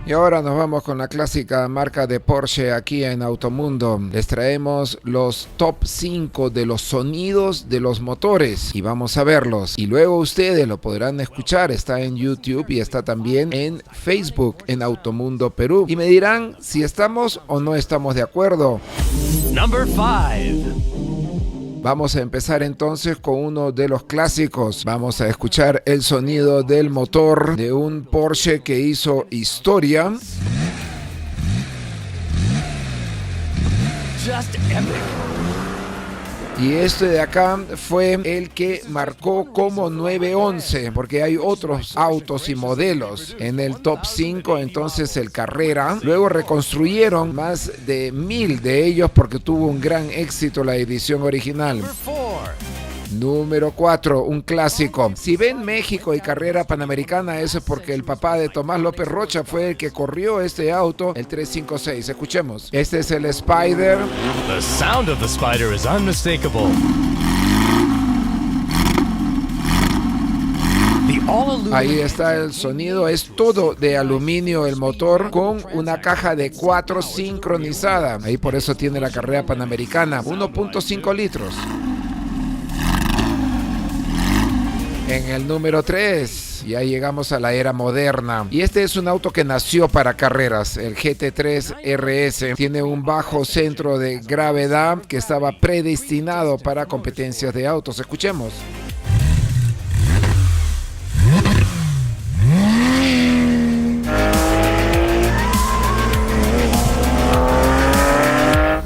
Y ahora nos vamos con la clásica marca de Porsche aquí en Automundo. Les traemos los top 5 de los sonidos de los motores y vamos a verlos. Y luego ustedes lo podrán escuchar, está en YouTube y está también en Facebook en Automundo Perú. Y me dirán si estamos o no estamos de acuerdo. Number 5. Vamos a empezar entonces con uno de los clásicos. Vamos a escuchar el sonido del motor de un Porsche que hizo historia. Just epic. Y este de acá fue el que marcó como 911, porque hay otros autos y modelos en el top 5, entonces el Carrera. Luego reconstruyeron más de 1000 de ellos porque tuvo un gran éxito la edición original. Number 4. Número 4, un clásico. Si ven México y carrera panamericana, eso es porque el papá de Tomás López Rocha fue el que corrió este auto, el 356. Escuchemos. Este es el Spider. The sound of the Spider is unmistakable. Ahí está el sonido, es todo de aluminio el motor con una caja de 4 sincronizada. Ahí por eso tiene la carrera panamericana, 1.5 litros. En el número 3, ya llegamos a la era moderna. Y este es un auto que nació para carreras, el GT3 RS. Tiene un bajo centro de gravedad que estaba predestinado para competencias de autos. Escuchemos.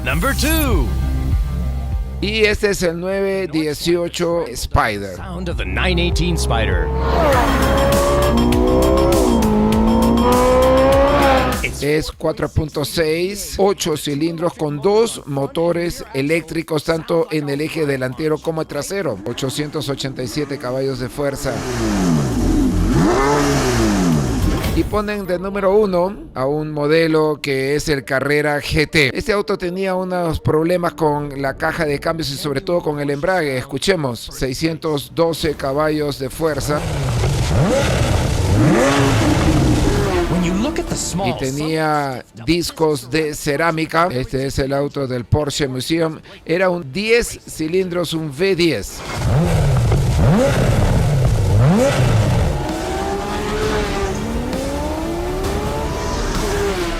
Number 2. Y este es el 918 Spider. Sound of the 918 Spider. Es 4.6, 8 cilindros con 2 motores eléctricos tanto en el eje delantero como trasero. 887 caballos de fuerza. Y ponen de número 1 a un modelo que es el Carrera GT. Este auto tenía unos problemas con la caja de cambios y sobre todo con el embrague. Escuchemos, 612 caballos de fuerza. Y tenía discos de cerámica. Este es el auto del Porsche Museum. Era un 10 cilindros, un V10.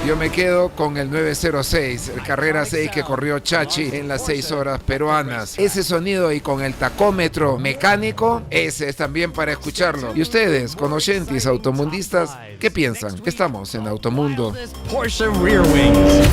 Yo me quedo con el 906, el Carrera 6 que corrió Chachi en las 6 horas peruanas. Ese sonido y con el tacómetro mecánico, ese es también para escucharlo. Y ustedes, conocentes automundistas, ¿qué piensan? Estamos en Automundo. Porsche rear wings.